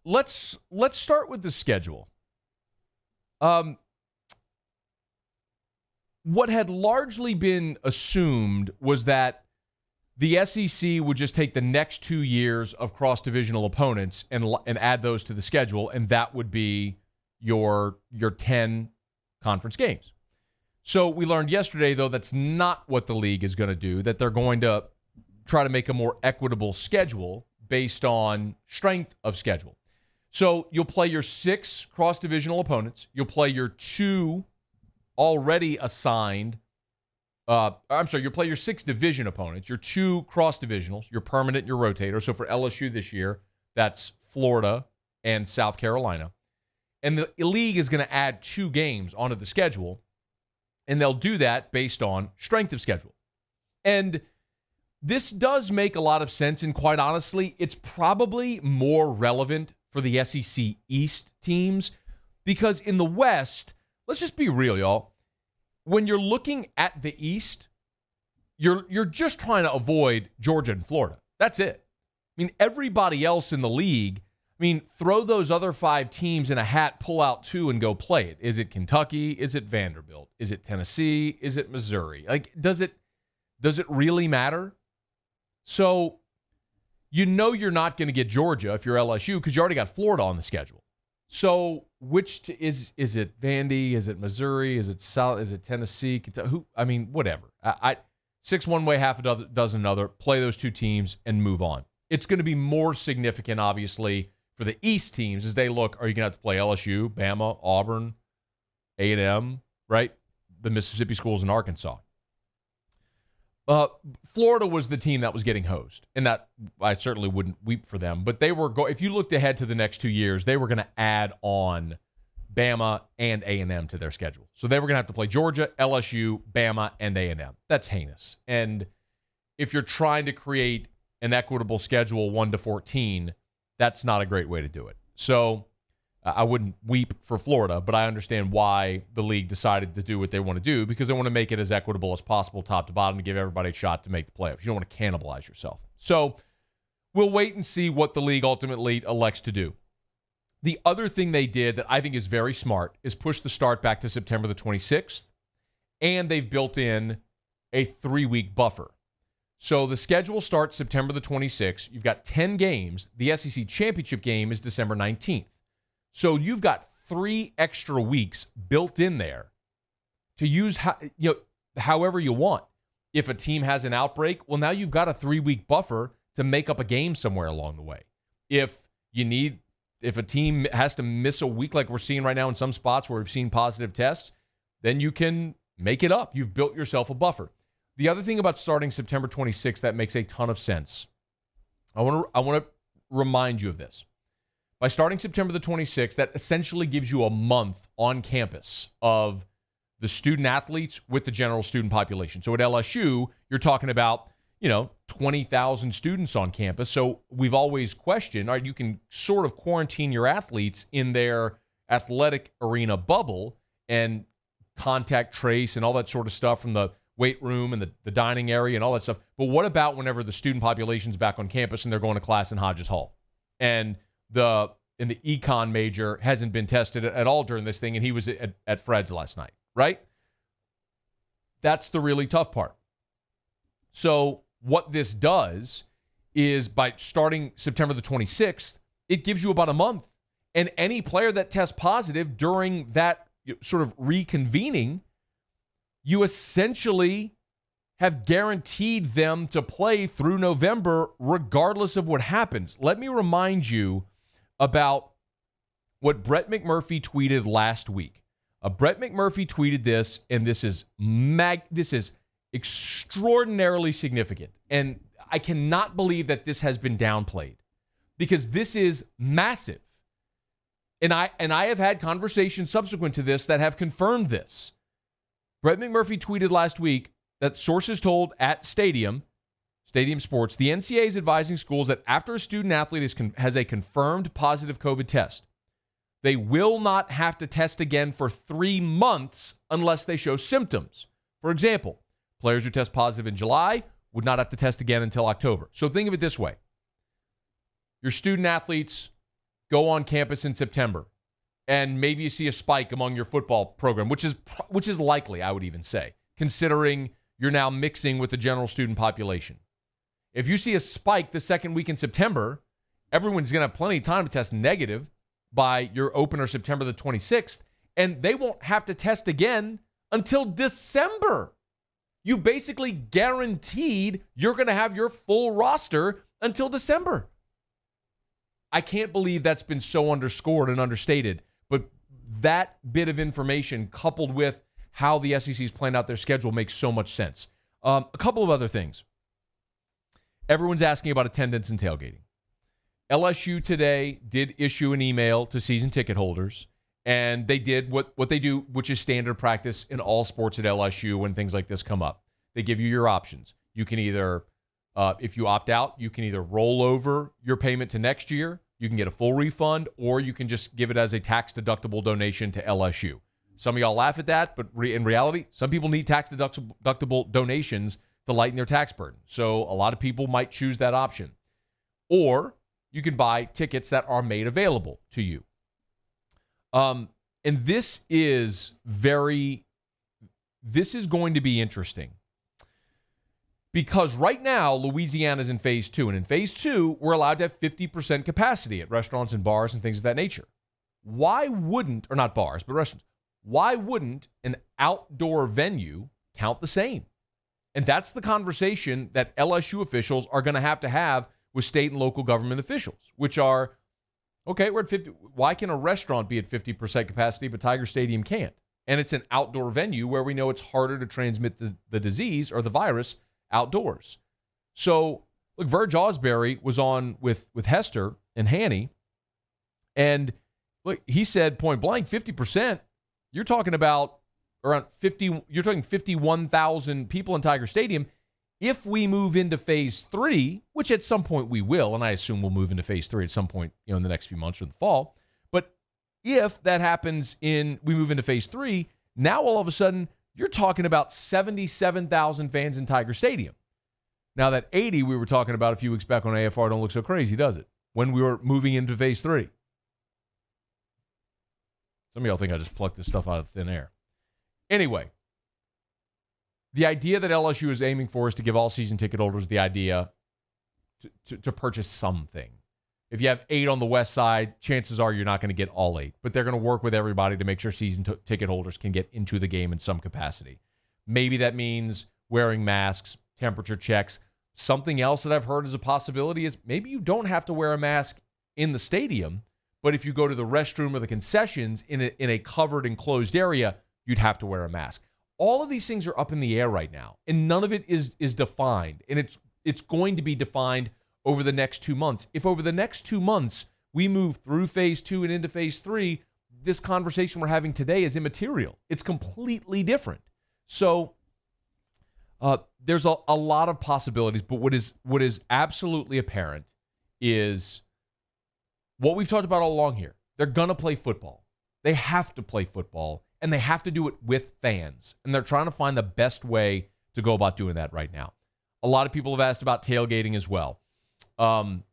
let's start with the schedule. What had largely been assumed was that the SEC would just take the next 2 years of cross-divisional opponents and add those to the schedule, and that would be your 10 conference games. So we learned yesterday, though, that's not what the league is going to do, that they're going to try to make a more equitable schedule based on strength of schedule. So you'll play your 6 cross-divisional opponents. You'll play your 2 already assigned you'll play your 6 division opponents, your 2 cross-divisionals, your permanent, your rotator. So for LSU this year, that's Florida and South Carolina. And the league is going to add 2 games onto the schedule, and they'll do that based on strength of schedule. And this does make a lot of sense, and quite honestly, it's probably more relevant for the SEC East teams because in the West, let's just be real, y'all. When you're looking at the East, you're just trying to avoid Georgia and Florida. That's it. I mean, everybody else in the league, throw those other 5 teams in a hat, pull out 2, and go play it. Is it Kentucky? Is it Vanderbilt? Is it Tennessee? Is it Missouri? Does it really matter? So, you're not going to get Georgia if you're LSU because you already got Florida on the schedule. So, is it Vandy? Is it Missouri? Is it South? Is it Tennessee? Kentucky? Whatever. 6 one way, half a dozen another. Play those 2 teams and move on. It's going to be more significant, obviously, for the East teams as they look. Are you going to have to play LSU, Bama, Auburn, A&M, right? The Mississippi schools in Arkansas. Florida was the team that was getting hosed, and that I certainly wouldn't weep for them. But they were if you looked ahead to the next 2 years, they were going to add on Bama and A&M to their schedule. So they were going to have to play Georgia, LSU, Bama, and A&M. That's heinous. And if you're trying to create an equitable schedule 1 to 14, that's not a great way to do it. So I wouldn't weep for Florida, but I understand why the league decided to do what they want to do because they want to make it as equitable as possible top to bottom to give everybody a shot to make the playoffs. You don't want to cannibalize yourself. So we'll wait and see what the league ultimately elects to do. The other thing they did that I think is very smart is push the start back to September the 26th, and they've built in a 3-week buffer. So the schedule starts September the 26th. You've got 10 games. The SEC championship game is December 19th. So you've got 3 extra weeks built in there to use however you want. If a team has an outbreak, well, now you've got a 3-week buffer to make up a game somewhere along the way. If a team has to miss a week like we're seeing right now in some spots where we've seen positive tests, then you can make it up. You've built yourself a buffer. The other thing about starting September 26th that makes a ton of sense, I want to remind you of this. By starting September the 26th, that essentially gives you a month on campus of the student athletes with the general student population. So at LSU, you're talking about, 20,000 students on campus. So we've always questioned, all right, you can sort of quarantine your athletes in their athletic arena bubble and contact trace and all that sort of stuff from the weight room and the dining area and all that stuff. But what about whenever the student population's back on campus and they're going to class in Hodges Hall? And the econ major hasn't been tested at all during this thing, and he was at Fred's last night, right? That's the really tough part. So what this does is by starting September the 26th, it gives you about a month. And any player that tests positive during that sort of reconvening, you essentially have guaranteed them to play through November regardless of what happens. Let me remind you about what Brett McMurphy tweeted last week. Brett McMurphy tweeted this, and this is extraordinarily significant. And I cannot believe that this has been downplayed because this is massive. And I have had conversations subsequent to this that have confirmed this. Brett McMurphy tweeted last week that sources told at Stadium Sports, the NCAA is advising schools that after a student athlete has a confirmed positive COVID test, they will not have to test again for 3 months unless they show symptoms. For example, players who test positive in July would not have to test again until October. So think of it this way. Your student athletes go on campus in September, and maybe you see a spike among your football program, which is likely, I would even say, considering you're now mixing with the general student population. If you see a spike the second week in September, everyone's going to have plenty of time to test negative by your opener September the 26th, and they won't have to test again until December. You basically guaranteed you're going to have your full roster until December. I can't believe that's been so underscored and understated, but that bit of information coupled with how the SEC's planned out their schedule makes so much sense. A couple of other things. Everyone's asking about attendance and tailgating. LSU today did issue an email to season ticket holders, and they did what they do, which is standard practice in all sports at LSU when things like this come up. They give you your options. You can either, if you opt out, you can either roll over your payment to next year, you can get a full refund, or you can just give it as a tax-deductible donation to LSU. Some of y'all laugh at that, but in reality, some people need tax-deductible donations to lighten their tax burden. So a lot of people might choose that option. Or you can buy tickets that are made available to you. And this is going to be interesting. Because right now, Louisiana's in phase 2. And in phase 2, we're allowed to have 50% capacity at restaurants and bars and things of that nature. Why wouldn't, or not bars, but restaurants, why wouldn't an outdoor venue count the same? And that's the conversation that LSU officials are going to have with state and local government officials, which are, okay, we're at 50. Why can a restaurant be at 50% capacity, but Tiger Stadium can't? And it's an outdoor venue where we know it's harder to transmit the disease or the virus outdoors. So, look, Verge Osbury was on with Hester and Hanny, and look, he said point blank, 50%, you're talking about around 50, you're talking 51,000 people in Tiger Stadium. If we move into phase 3, which at some point we will, and I assume we'll move into phase 3 at some point, in the next few months or the fall. But if that happens we move into phase 3, now all of a sudden you're talking about 77,000 fans in Tiger Stadium. Now that 80 we were talking about a few weeks back on AFR don't look so crazy, does it? When we were moving into phase 3. Some of y'all think I just plucked this stuff out of thin air. Anyway, the idea that LSU is aiming for is to give all season ticket holders the idea to purchase something. If you have 8 on the west side, chances are you're not going to get all 8. But they're going to work with everybody to make sure season ticket holders can get into the game in some capacity. Maybe that means wearing masks, temperature checks. Something else that I've heard as a possibility is maybe you don't have to wear a mask in the stadium, but if you go to the restroom or the concessions in a covered, enclosed area, you'd have to wear a mask. All of these things are up in the air right now, and none of it is defined. And it's going to be defined over the next 2 months. If over the next 2 months we move through phase 2 and into phase 3, this conversation we're having today is immaterial. It's completely different. So there's a lot of possibilities, but what is absolutely apparent is what we've talked about all along here. They're going to play football. They have to play football, and they have to do it with fans. And they're trying to find the best way to go about doing that right now. A lot of people have asked about tailgating as well. One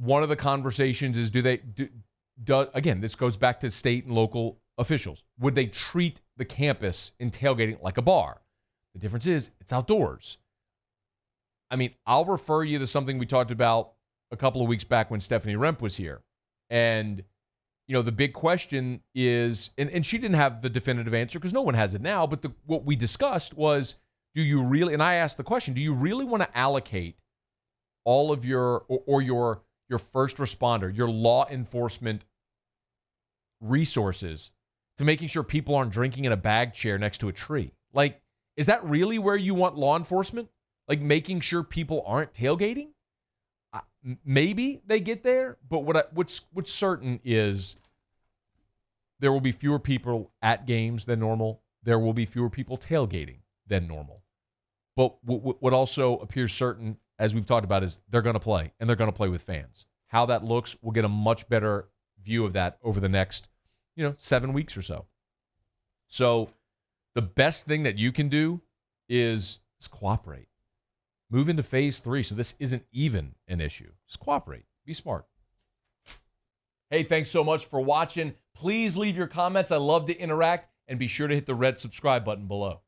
of the conversations is again, this goes back to state and local officials. Would they treat the campus in tailgating like a bar? The difference is it's outdoors. I mean, I'll refer you to something we talked about a couple of weeks back when Stephanie Remp was here. And, the big question is, and she didn't have the definitive answer because no one has it now, but what we discussed was, do you really, and I asked the question, do you really want to allocate all of your first responder, your law enforcement resources to making sure people aren't drinking in a bag chair next to a tree? Like, is that really where you want law enforcement? Like making sure people aren't tailgating? Maybe they get there, but what's certain is there will be fewer people at games than normal. There will be fewer people tailgating than normal. But what also appears certain, as we've talked about, is they're going to play, and they're going to play with fans. How that looks, we'll get a much better view of that over the next, 7 weeks or so. So the best thing that you can do is cooperate. move into phase 3 so this isn't even an issue. Just cooperate. Be smart. Hey, thanks so much for watching. Please leave your comments. I love to interact, and be sure to hit the red subscribe button below.